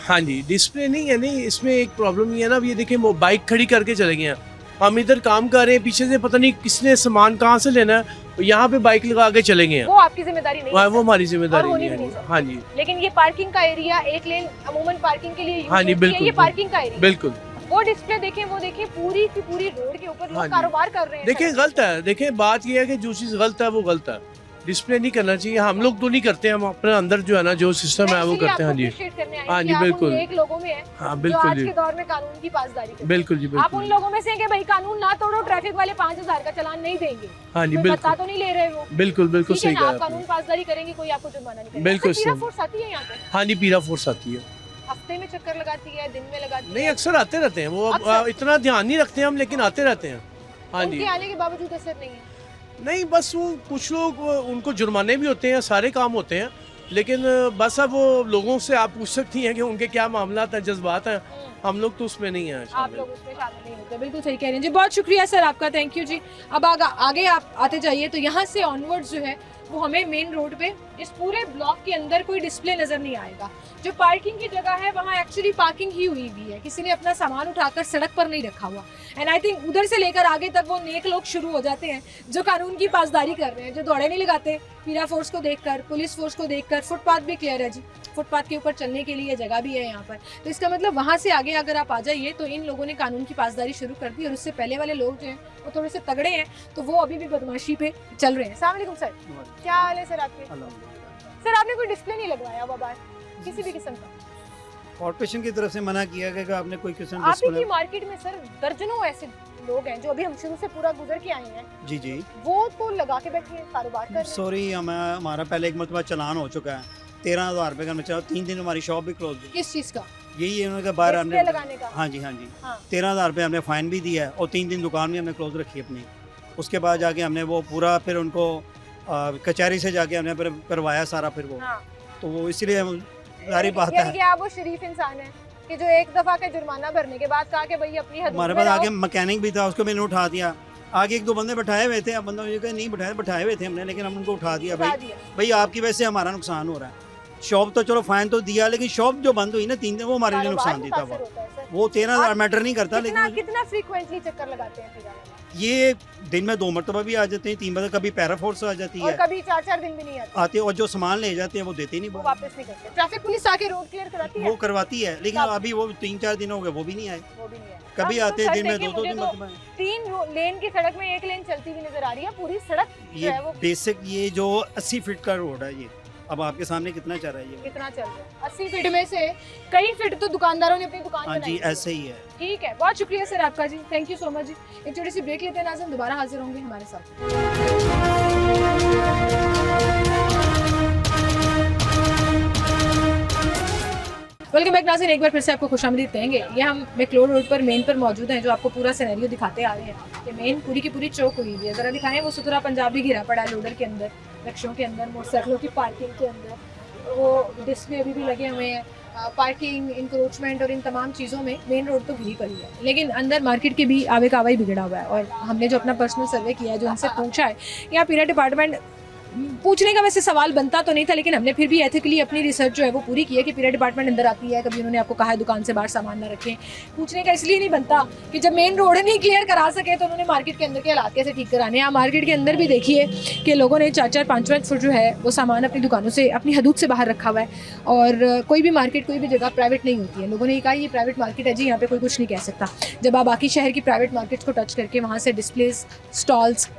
हाँ जी, डिस्प्ले नहीं है। नहीं, इसमें एक प्रॉब्लम ये है ना, अब ये देखिए वो बाइक खड़ी करके चले गए हैं, हम इधर काम कर रहे हैं, पीछे से पता नहीं किसने सामान कहाँ से लेना है, यहाँ पे बाइक लगा के चले गए हैं। वो आपकी जिम्मेदारी नहीं है वो हमारी और जिम्मेदारी होनी नहीं भी नहीं है। सर। हाँ जी लेकिन ये पार्किंग का एरिया, 1 लेन अमूमन पार्किंग के लिए यूज हाँ जी, होती है, बिल्कुल, ये बिल्कुल। पार्किंग का एरिया। बिल्कुल। वो डिस्प्ले देखें, वो देखें पूरी की पूरी रोड के ऊपर हाँ लोग जी। कारोबार कर रहे हैं। देखिए सड़क पे। गलत है, देखिए बात ये है कि जो चीज़ गलत है वो गलत है, डिस्प्ले नहीं करना चाहिए। हम लोग तो नहीं करते, हम अपने अंदर जो है ना जो सिस्टम मैं है वो इसीलिए करते हैं। हाँ आपको जी appreciate करने आई हाँ कि जी, आप उन बिल्कुल। नेक लोगों में हैं हाँ जो बिल्कुल आज जी, के दौर में कानून की पासदारी करते हैं। बिल्कुल जी आप उन बिल्कुल। लोगों में से हैं कि भाई कानून ना तोड़ो, ट्रैफिक वाले 5000 का चालान नहीं देंगे। हाँ जी कोई बता बिल्कुल तो नहीं ले रहे वो। बिल्कुल बिल्कुल ठीक है सही ना, कहा आप कानून आपने। पासदारी करेंगे, कोई आपको जुर्माना नहीं करेगा। बिल्कुल अच्छा, पीरा सही। फोर्स आती है यहाँ पे? हाँ जी, पीरा फोर्स आती है। हफ्ते में चक्कर लगाती है, दिन में लगाती नहीं, है? अक्सर आते रहते हैं वो, अब अक्सर? इतना ध्यान नहीं रखते हम, लेकिन आते रहते हैं। हाँ जी, उनके आने के बावजूद असर नहीं है। नहीं बस वो कुछ लोग उनको जुर्माने भी होते हैं, सारे काम होते हैं, लेकिन बस अब वो लोगों से आप पूछ सकती हैं कि उनके क्या मामला हैं, जज्बात हैं। हम लोग तो उसमें नहीं हैं आप शामिल। लोग उसमें शामिल नहीं होते। बिल्कुल सही कह रहे हैं जी, बहुत शुक्रिया सर आपका, थैंक यू जी। अब आगे आप आते जाइए तो यहाँ से ऑनवर्ड्स जो है वो हमें मेन रोड पे इस पूरे ब्लॉक के अंदर कोई डिस्प्ले नजर नहीं आएगा। जो पार्किंग की जगह है वहाँ एक्चुअली पार्किंग ही हुई हुई है, किसी ने अपना सामान उठाकर सड़क पर नहीं रखा हुआ। एंड आई थिंक उधर से लेकर आगे तक वो नेक लोग शुरू हो जाते हैं जो कानून की पासदारी कर रहे हैं, जो दौड़े नहीं लगाते पीरा फोर्स को देखकर, पुलिस फोर्स को देखकर। फुटपाथ भी क्लियर है जी, फुटपाथ के ऊपर चलने के लिए जगह भी है यहाँ पर। तो इसका मतलब वहाँ से आगे अगर आप आ जाइए तो इन लोगों ने कानून की पासदारी शुरू कर दी, और उससे पहले वाले लोग जो हैं वो थोड़े से तगड़े हैं, तो वो अभी भी बदमाशी पे चल रहे हैं। अस्सलाम वालेकुम सर, क्या हाल है सर आपके? सर आपने कोई डिस्प्ले नहीं लगवाया हुआ बाहर किसी भी किस्म का? कॉर्पोरेशन की तरफ से मना किया गया कि आपने कोई किस्म आप ही की मार्केट में सर दर्जनों ऐसे लोग हैं जो अभी हम शुरू से पूरा गुजर के आए हैं, जी जी वो तो लगा के बैठे हैं, कारोबार कर रहे हैं। सॉरी हमारा पहले एक मरतबा चलान हो चुका है 13,000 रुपये का। मैं 3 दिन हमारी शॉप भी क्लोज थी। किस चीज का? यही है उन्होंने कहा बाहर डिस्प्ले हमने लगाने का? हाँ जी हाँ जी हाँ। 13,000 रुपये हमने फ़ाइन भी दिया है और 3 दिन दुकान भी हमने क्लोज रखी अपनी। उसके बाद जाके हमने वो पूरा फिर उनको कचहरी से जाके हमने फिर करवाया सारा फिर वो। हाँ। तो वो इसलिए हम सारी बात यानी है कि आप वो शरीफ इंसान हैं कि जो एक दफा का जुर्माना भरने के बाद कहा कि भाई अपनी हद हमारे पास आगे मैकेनिक भी था, उसको मैंने उठा दिया। आगे 1-2 बंदे बैठाए हुए थे, अब बंदा मुझे कहा नहीं बैठाए हुए थे हमने, लेकिन हम उनको उठा दिया। भाई आपकी वजह से हमारा नुकसान हो रहा है। शॉप तो चलो फाइन तो दिया, लेकिन शॉप जो बंद हुई ना 3 दिन, वो हमारे लिए नुकसान देता वो 13,000 मैटर नहीं करता। लेकिन कितना फ्रीक्वेंटली चक्कर लगाते हैं फिर आप? ये दिन में 2 मरतबा भी आ जाते हैं, 3 बजे कभी पैरा फोर्स आ जाती और है, कभी 4-4 दिन भी नहीं आते, आते हैं, और जो सामान ले जाते हैं वो देते नहीं, वो वापस नहीं करते। ट्रैफिक पुलिस आके रोड क्लियर कराती है? वो करवाती है, लेकिन कब? अभी वो 3-4 दिन हो गए वो भी नहीं आए। वो भी नहीं है। कभी अब आते तो हैं सर दिन में देखिए, 2-2 दिन मुझे तो मरतबा। 3 लेन की सड़क में 1 लेन चलती हुई नजर आ रही है, पूरी सड़क जो ये है वो बेसिक ये जो 80 फीट का रोड है, ये अब आपके सामने कितना चल रहा है ये? कितना चल रहा है? 80 फीट में से कई फीट तो दुकानदारों ने अपनी दुकान हाँ बनाई जी हुई है। ऐसे ही है। ठीक है, बहुत शुक्रिया सर आपका जी, थैंक यू सो मच जी। एक छोटी सी ब्रेक लेते हैं नाज़रीन, दोबारा हाजिर होंगे हमारे साथ। वेलकम बैक नाज़रीन, एक बार फिर से आपको खुशामदीद कहेंगे। ये हम मैक्लोर रोड पर मेन पर मौजूद हैं, जो आपको पूरा सिनेरियो दिखाते आ रहे हैं। ये मेन पूरी की पूरी चौक हुई हुई है, ज़रा दिखाएं। वो सुथरा पंजाब भी घिरा पड़ा है लोडर के अंदर, रक्षों के अंदर, मोटरसाइकिलों की पार्किंग के अंदर। वो डिस्प्ले अभी भी लगे हुए हैं, पार्किंग, इंक्रोचमेंट और इन तमाम चीज़ों में मेन रोड तो घिरी पड़ी है, लेकिन अंदर मार्केट के भी आवे कावा ही बिगड़ा हुआ है। और हमने जो अपना पर्सनल सर्वे किया है, जो उनसे पूछा है, यहाँ पीरा डिपार्टमेंट पूछने का वैसे सवाल बनता तो नहीं था, लेकिन हमने फिर भी एथिकली अपनी रिसर्च जो है वो पूरी की है कि पीरा डिपार्टमेंट अंदर आती है, कभी उन्होंने आपको कहा है दुकान से बाहर सामान ना रखें। पूछने का इसलिए नहीं बनता कि जब मेन रोड नहीं क्लियर करा सके तो उन्होंने मार्केट के अंदर के हालात कैसे ठीक कराने हैं। मार्केट के अंदर भी देखिए कि लोगों ने 4-4, 5-5 फुट जो है वो सामान अपनी दुकानों से, अपनी हदूद से बाहर रखा हुआ है। और कोई भी मार्केट, कोई भी जगह प्राइवेट नहीं होती है। लोगों ने ये कहा ये प्राइवेट मार्केट है जी, यहाँ पे कोई कुछ नहीं कह सकता। जब आप बाकी शहर की प्राइवेट मार्केट्स को टच करके वहाँ से डिस्प्लेज, स्टॉल्स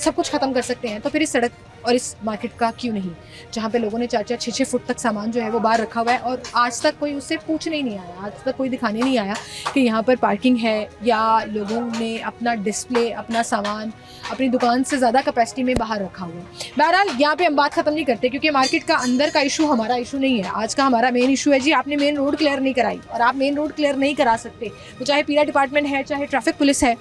सब कुछ ख़त्म कर सकते हैं, तो फिर इस सड़क और इस मार्केट का क्यों नहीं, जहाँ पे लोगों ने 4-4 6-6 फुट तक सामान जो है वो बाहर रखा हुआ है और आज तक कोई उससे पूछने ही नहीं आया, आज तक कोई दिखाने नहीं आया कि यहाँ पर पार्किंग है या लोगों ने अपना डिस्प्ले, अपना सामान अपनी दुकान से ज़्यादा कैपेसिटी में बाहर रखा हुआ है। बहरहाल यहाँ पे हम बात ख़त्म नहीं करते क्योंकि मार्केट का अंदर का इशू हमारा इशू नहीं है। आज का हमारा मेन इशू है जी, आपने मेन रोड क्लियर नहीं कराई और आप मेन रोड क्लियर नहीं करा सकते, तो चाहे पीरा डिपार्टमेंट है, चाहे ट्रैफिक पुलिस है।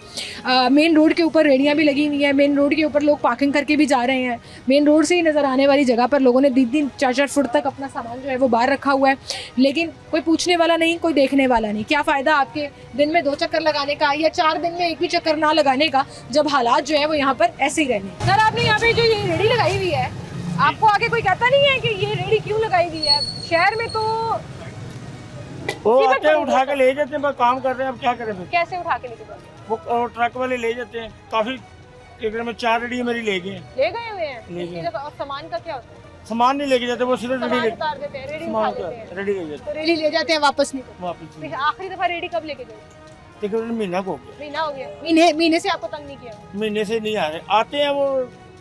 मेन रोड के ऊपर रेडियाँ भी लगी हुई हैं, मेन रोड के ऊपर लोग पार्किंग करके भी जा रहे हैं, मेन रोड से ही नज़र आने वाली जगह पर लोगों ने 3-3 4-4 फुट तक अपना सामान जो है वो बाहर रखा हुआ है, लेकिन कोई पूछने वाला नहीं, कोई देखने वाला नहीं। क्या फ़ायदा आपके दिन में 2 चक्कर लगाने का या 4 दिन में एक भी चक्कर ना लगाने का, जब हालात जो है वो यहाँ पर ऐसे ही रहने। सर, आपने यहाँ पे जो ये रेडी लगाई हुई है, आपको आगे कोई कहता नहीं है कि ये रेडी क्यों लगाई हुई है? शहर में तो वो आते हैं उठा के ले जाते हैं, बस काम कर रहे हैं, अब क्या करें फिर? कैसे उठा के लेके जाते हैं? वो ट्रक वाले ले जाते हैं, काफी एक दिन में 4 रेडी मेरी ले गए हैं। ले गए हुए हैं ले गए। और सामान का क्या होता है? सामान नहीं लेके जाते, वो सीधे रेडी सामान ले उतार देते हैं, रेडी उठा सामान लेते हैं, रेडी ले जाते तो रेडी ले जाते हैं, वापस नहीं करते। वापस फिर आखिरी दफा रेडी कब लेके गए? तकरीबन महीना को हो गया, महीना हो गया। महीने से आपको तंग नहीं किया? महीने से नहीं आ रहे, आते हैं वो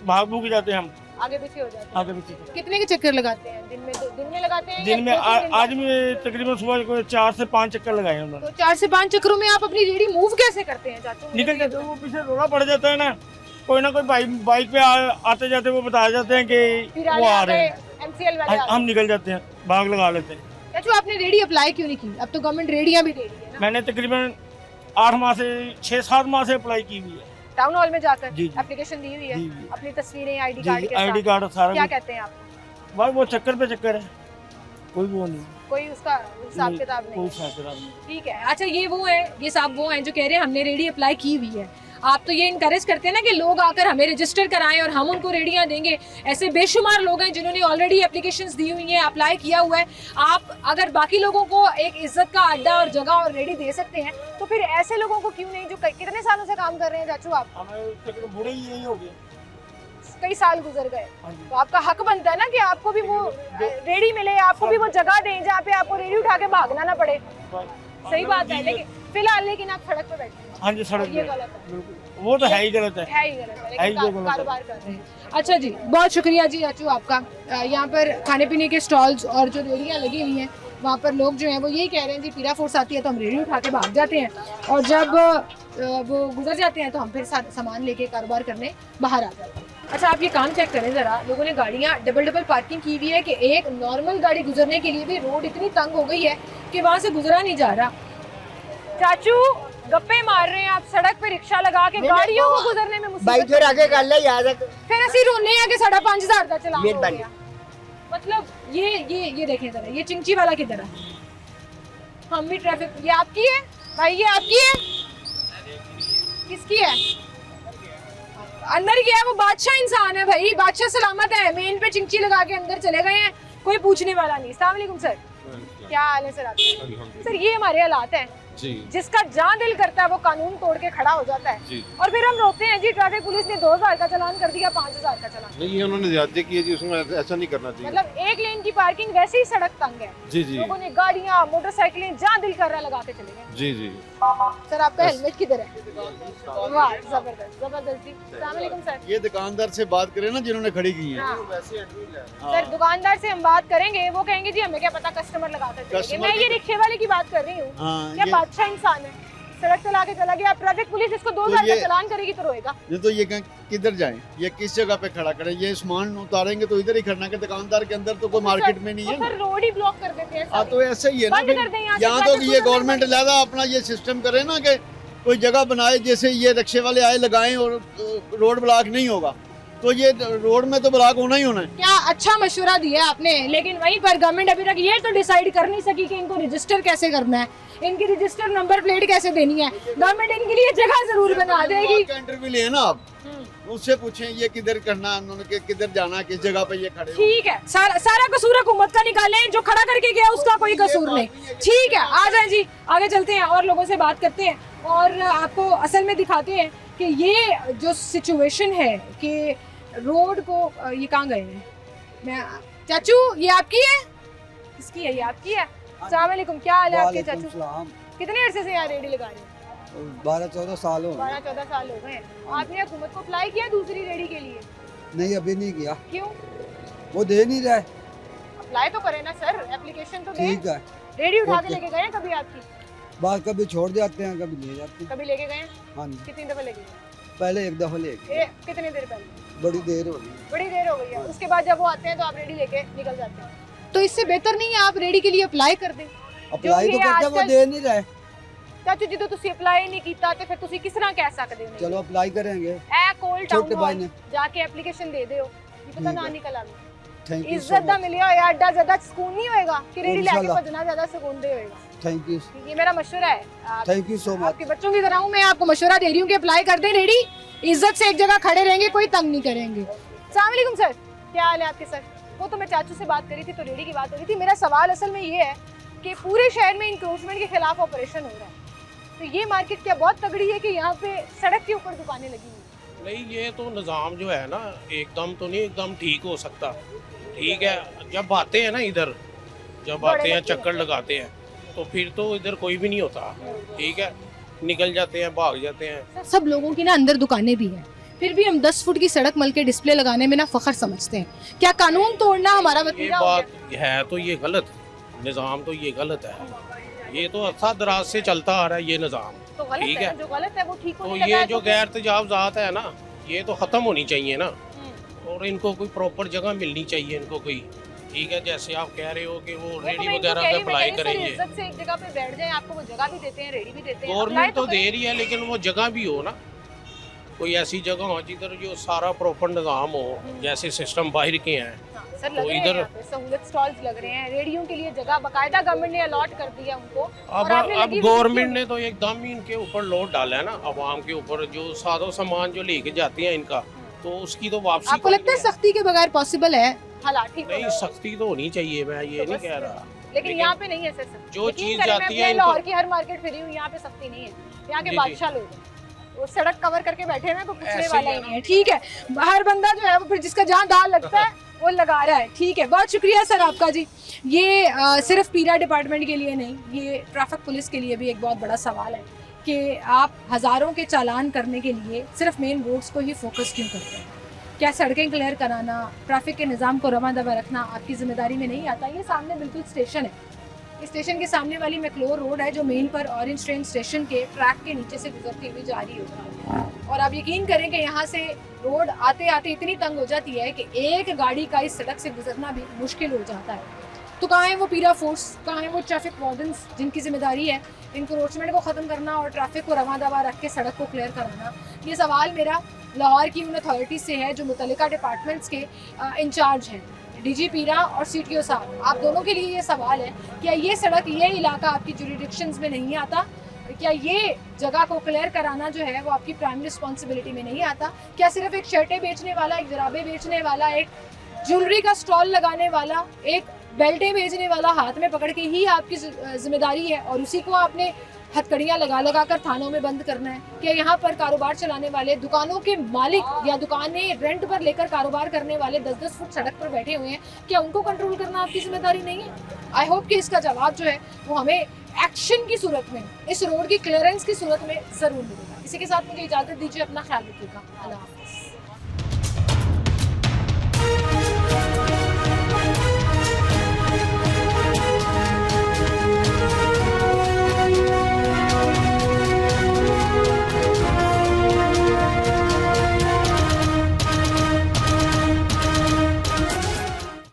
भाग भूग जाते हैं, हम आगे पीछे हो जाते हैं। आगे पीछे। कितने के चक्कर लगाते हैं दिन में? दिन में लगाते हैं? दिन में या 2-3 दिन आज में तकरीबन सुबह को 4 से 5 चक्कर लगाए हैं उन्होंने। तो 4 से 5 चक्करों में आप अपनी रेडी मूव कैसे करते हैं चाचू? निकल जाते हैं, वो पीछे रोड़ा पड़ जाता है ना कोई बाइक पे आते जाते वो बता जाते हैं कि वो आ रहे हैं, MCL वाले आते हम निकल जाते हैं, भाग लगा लेते हैं। हैं। चाचू, आपने रेडी अप्लाई क्यों नहीं की? अब तो गवर्नमेंट रेडियां भी दे रही है ना। मैंने तकरीबन 8 माह से 6-7 माह से अप्लाई की हुई है। टाउन हॉल में जाकर जी, जी। एप्लीकेशन दी हुई है, जी, जी। अपनी तस्वीरें, आईडी जी, कार्ड के आईडी साथ। कार्ड सारा क्या कुछ। कहते हैं आप? बस वो चक्कर पे चक्कर है, कोई वो नहीं, कोई उसका हिसाब किताब कोई नहीं? हिसाब किताब नहीं। ठीक है। अच्छा, ये वो है, ये साहब वो हैं जो कह रहे हैं हमने रेडी अप्लाई की हुई है। आप तो ये इनकरेज करते हैं ना कि लोग आकर हमें रजिस्टर कराएं और हम उनको रेडियां देंगे। ऐसे बेशुमार लोग हैं जिन्होंने ऑलरेडी एप्लीकेशंस दी हुई हैं, अप्लाई किया हुआ है। आप अगर बाकी लोगों को एक इज्जत का अड्डा और जगह और रेडी दे सकते हैं, तो फिर ऐसे लोगों को क्यों नहीं, जो कितने सालों से काम कर रहे हैं चाचू आप? हमें तकरीबन बूढ़े ही यही हो गए। कई साल गुजर गए, हाँ जी। तो आपका हक बनता है ना कि आपको भी वो रेडी मिले, आपको भी वो जगह दें जहाँ पे आपको रेडी उठा के भागना ना पड़े। सही बात है, लेकिन फिलहाल आप सड़क पे बैठे हैं। हाँ जी, सड़क ये पे गलत है, बिल्कुल, वो तो है ही गलत है। है ही गलत है, है ही लेकिन जो गलत है। कारोबार कर रहे हैं। अच्छा जी, बहुत शुक्रिया जी चाचू आपका। यहाँ पर खाने पीने के स्टॉल्स और जो रेडियाँ लगी हुई हैं, वहाँ पर लोग जो हैं वो यही कह रहे हैं जी, पीरा फोर्स आती है तो हम रेडी उठा के भाग जाते हैं और जब वो गुजर जाते हैं तो हम फिर सामान लेके कारोबार करने बाहर आ जाते हैं। अच्छा, आप ये काम चेक करें ज़रा, लोगों ने गाड़ियाँ डबल पार्किंग की हुई है कि एक नॉर्मल गाड़ी गुजरने के लिए भी रोड इतनी तंग हो गई है कि वहाँ से गुजरा नहीं जा रहा। चाचू, गप्पे मार रहे हैं आप सड़क पे, रिक्शा लगा के गाड़ियों को गुजरने में मुसीबत। ਬਾਈ ਫਿਰ ਅੱਗੇ ਗੱਲ ਹੈ ਯਾਦ ਹੈ फिर ਅਸੀਂ रोने हैं कि 5,500 का चलान हो मेहरबानी। गया। मतलब ये देखें ज़रा, ये चिंची वाला किधर है? हम भी ट्रैफिक, ये आपकी है भाई? ये आपकी है? किसकी है? अंदर गया है, वो बादशाह इंसान है भाई, बादशाह सलामत है। मेन पे चिंची लगा के अंदर चले गए हैं, कोई पूछने वाला नहीं। अस्सलाम वालेकुम सर, क्या हाल है सर आपके? सर, ये हमारे हालात हैं जी जिसका जहाँ दिल करता है वो कानून तोड़ के खड़ा हो जाता है जी और फिर हम रोकते हैं जी, ट्रैफिक पुलिस ने 2,000 का चालान कर दिया, 5,000 का चालान। नहीं, ये उन्होंने ज्यादा की है जी, उसमें ऐसा नहीं करना चाहिए। मतलब एक लेन की पार्किंग, वैसे ही सड़क तंग है, जी जी लोगों ने गाड़ियाँ, मोटरसाइकिलें जहाँ दिल कर रहा है लगा के चले गए। जी जी। सर, आपका हेलमेट किधर है? वाह, जबरदस्त जबरदस्त जी। अस्सलाम वालेकुम सर। ये दुकानदार से बात करें ना जिन्होंने खड़ी की है। हाँ। सर, दुकानदार से हम बात करेंगे, वो कहेंगे जी हमें क्या पता, कस्टमर लगाकर चले गए। कस्टमर मैं ये रिक्शे वाले की बात कर रही हूँ, हाँ, क्या बादशाह इंसान है, सड़क चला के चला गया, ट्रैफिक पुलिस इसको 2,000 का ये- चालान करेगी तो रोएगा। ये तो ये किधर जाएं, ये किस जगह पे खड़ा करें, ये सामान उतारेंगे तो इधर ही खड़ना के दुकानदार के अंदर तो कोई मार्केट में नहीं है वो ना। फिर रोड ही ब्लॉक कर देते हैं हाँ, सारी। तो ऐसा ही है ना, बंद कर दें यहाँ से, यहाँ तो ट्रैफिक ये पुलिस गवर्नमेंट लहदा अपना ये सिस्टम करे ना कि कोई जगह बनाए, जैसे ये रिक्शे वाले आए लगाएं और रोड ब्लॉक नहीं होगा, तो ये रोड में तो ब्लॉक होना ही होना है। क्या अच्छा मशवरा दिया आपने, लेकिन वहीं पर गवर्नमेंट अभी तक ये तो डिसाइड कर नहीं सकी कि इनको रजिस्टर कैसे करना है, इनकी रजिस्टर नंबर प्लेट कैसे देनी है। गवर्नमेंट इनके लिए जगह जरूर बना देगी। इंटरव्यू लिए ना आप, उससे पूछें ये किधर करना है, उन्होंने किधर जाना है, किस जगह पे ये खड़े हो। ठीक है, सारा कसूर हुकूमत का निकालें, जो खड़ा करके गया उसका कोई कसूर नहीं। ठीक है, आ जाए जी, आगे चलते हैं और लोगों से बात करते हैं और आपको असल में दिखाते हैं कि ये जो सिचुएशन है कि रोड को, ये कहाँ गए हैं? मैं, चाचू ये आपकी है? किसकी है? ये आपकी है? अस्सलाम वालेकुम, क्या हाल है आपके चाचू? कितने अरसे से यहाँ रेडी लगा रहे हैं? 12-14 साल हो 12-14 साल हो गए हैं। आपने हुकूमत को अप्लाई किया दूसरी रेडी के लिए? नहीं अभी नहीं किया, क्यों? वो दे नहीं रहा है। अप्लाई तो करें ना सर, एप्लीकेशन तो दें। ठीक है, रेडी उठा के ओके। लेके गए हैं कभी आपकी? बात कभी छोड़ जाते हैं कभी ले जाते हैं। कभी लेके गए हैं? हाँ जी, कितनी दफा लेके गए? पहले एक दफा ले गए, कितनी देर पहले? बड़ी देर हो गई। बड़ी देर हो गई है। उसके बाद जब वो आते हैं तो आप रेडी लेके निकल जाते हैं। तो इससे बेहतर नहीं है आप रेडी के लिए अप्लाई कर दें? अप्लाई तो ये करते वो आजकल- दे नहीं रहे। चाचू जी तो ਤੁਸੀਂ ਅਪਲਾਈ ਨਹੀਂ ਕੀਤਾ ਤੇ ਫਿਰ ਤੁਸੀਂ ਕਿਸ ਤਰ੍ਹਾਂ ਕਹਿ ਸਕਦੇ ਹੋ? चलो अप्लाई करेंगे, ਇਹ ਕੋਲ छोटे भाई टाउन ने। जाके एप्लीकेशन दे दिਓ ਕੀ ਪਤਾ ठीक ਨਾ है। ਨਿਕਲ ਆਵੇ। थैंक यू सो ਇੱਜ਼ਤ ਦਾ मच, ਮਿਲਿਆ ਹੋਇਆ ਅੱਡਾ ਜ਼ਿਆਦਾ ਸਕੂਨ ਨਹੀਂ ਹੋਏਗਾ ਕਿ ਰੇੜੀ ਲੈ ਕੇ इंशाल्लाह। ਭੱਜਣਾ ਜ਼ਿਆਦਾ ਸਕੂਨ ਦੇ होएगा। थैंक यू, ये मेरा मशवरा है। Thank you so much. आपके बच्चों की तरह हूँ, मैं आपको मशवरा दे रही हूँ कि अप्लाई कर दें रेडी, इज्जत से एक जगह खड़े रहेंगे, कोई तंग नहीं करेंगे। अस्सलाम वालेकुम सर, क्या हाल है आपके सर? वो तो मैं चाचू से बात करी थी तो रेडी की बात हो रही थी। मेरा सवाल असल में ये है कि पूरे शहर में इंक्रोचमेंट के खिलाफ ऑपरेशन हो रहा है, तो ये मार्केट क्या बहुत तगड़ी है कि यहाँ पे सड़क के ऊपर दुकानें लगी हुई हैं? नहीं, ये तो निज़ाम जो है ना एकदम तो नहीं एकदम ठीक हो सकता। ठीक है, जब आते हैं ना इधर, जब बड़े आते हैं लगते हैं। चक्कर लगाते हैं तो फिर तो इधर कोई भी नहीं होता। ठीक है, निकल जाते हैं, भाग जाते हैं। सब लोगों की ना अंदर दुकानें भी हैं, फिर भी हम 10 फुट की सड़क मल के डिस्प्ले लगाने में ना फख्र समझते हैं। क्या कानून तोड़ना हमारा ये वतीरा हो गया? बात है तो ये गलत, निज़ाम तो ये गलत है। ये तो अरसा दराज से चलता आ रहा है ये निज़ाम। तो गलत ठीक है, है। जो गलत है वो ठीक तो होने लगा ये है जो तो गैर तजावजात है ना, ये तो ख़त्म होनी चाहिए ना, हम्म। और इनको कोई प्रॉपर जगह मिलनी चाहिए इनको कोई। ठीक है, जैसे आप कह रहे हो कि वो वो तो रेडी मैं इनको वगैरह कह पे रही हूँ, मैं अप्लाई कह रही हूँ, करेंगे। सर, इज्जत से एक जगह पे बैठ जाएं, आपको वो जगह भी देते हैं, रेडी भी देते हैं। गवर्नमेंट अप्लाई तो दे करें। रही है, लेकिन वो जगह भी हो ना, कोई ऐसी जगह हो जिधर जो सारा प्रॉपर निज़ाम हो, जैसे सिस्टम बाहर के हैं। हाँ, सर तो लग रहे हैं इधर- यहाँ पे सहूलत स्टॉल्स लग रहे हैं, रेडियो के लिए जगह बकायदा गवर्नमेंट ने अलॉट कर दिया उनको। अब और आपने अब लगी हुई गवर्नमेंट देखी ने तो एकदम ही इनके ऊपर लोड डाला है ना, अवाम के ऊपर, जो सादो सामान जो लेके जाती हैं इनका, तो उसकी तो वापसी आपको कोई लगता है नहीं सख्ती के बगैर पॉसिबल है? हालात ठीक हो नहीं, रहे हैं। सख्ती तो होनी चाहिए, मैं ये तो नहीं बस कह रहा। लेकिन यहाँ पे नहीं है सर। जो यकीन चीज़ करें, मैं जाती अपने है इनको- लाहौर की हर मार्केट फिरी हूँ, यहाँ पे सख्ती नहीं है। यहाँ के जी, बादशाह लोग हैं, वो सड़क कवर करके बैठे हैं, कोई पूछने ऐसे ही वाला है ही ना। नहीं है। ठीक है, हर बंदा जो है वो फिर जिसका जहाँ दाल लगता है वो लगा रहा है। ठीक है, बहुत शुक्रिया सर आपका जी। ये सिर्फ पीरा डिपार्टमेंट के लिए नहीं, ये ट्रैफिक पुलिस के लिए भी एक बहुत बड़ा सवाल है कि आप हज़ारों के चालान करने के लिए सिर्फ मेन रोड्स को ही फोकस क्यों करते हैं? क्या सड़कें क्लियर कराना, ट्रैफिक के निज़ाम को रवा दवा रखना आपकी जिम्मेदारी में नहीं आता? ये सामने बिल्कुल स्टेशन है, इस स्टेशन के सामने वाली मैक्लोर रोड है जो मेन पर ऑरेंज ट्रेन स्टेशन के ट्रैक के नीचे से गुजरती हुई जा रही होती है। और आप यकीन करें कि यहाँ से रोड आते आते इतनी तंग हो जाती है कि एक गाड़ी का इस सड़क से गुजरना भी मुश्किल हो जाता है। तो कहाँ है वो पीरा फोर्स, कहाँ है वो ट्रैफिक वार्डन्स जिनकी जिम्मेदारी है इंक्रोचमेंट को ख़त्म करना और ट्रैफिक को रवा दवा रख के सड़क को क्लियर कराना? ये सवाल मेरा लाहौर की उन अथॉरिटी से है जो मुतल्लिका डिपार्टमेंट्स के इंचार्ज हैं, डीजी पीरा और सीटीओ साहब। आप दोनों के लिए ये सवाल है, क्या ये सड़क, ये इलाका आपकी जुरिडिक्शंस में नहीं आता? क्या ये जगह को क्लियर कराना जो है वो आपकी प्राइम रिस्पॉन्सिबिलिटी में नहीं आता? क्या सिर्फ एक शर्टें बेचने वाला, एक जराबे बेचने वाला, एक ज्वेलरी का स्टॉल लगाने वाला, एक बेल्टें बेचने वाला हाथ में पकड़ के ही आपकी जिम्मेदारी है और उसी को आपने हथकड़ियाँ लगा लगा कर थानों में बंद करना है? क्या यहाँ पर कारोबार चलाने वाले दुकानों के मालिक या दुकानें रेंट पर लेकर कारोबार करने वाले 10-10 फुट सड़क पर बैठे हुए हैं, क्या उनको कंट्रोल करना आपकी जिम्मेदारी नहीं है? आई होप कि इसका जवाब जो है वो हमें एक्शन की सूरत में, इस रोड की क्लियरेंस की सूरत में ज़रूर मिलेगा। इसी के साथ मुझे इजाज़त दीजिए, अपना ख्याल रखिएगा। अल्लाह हाफ़िज़।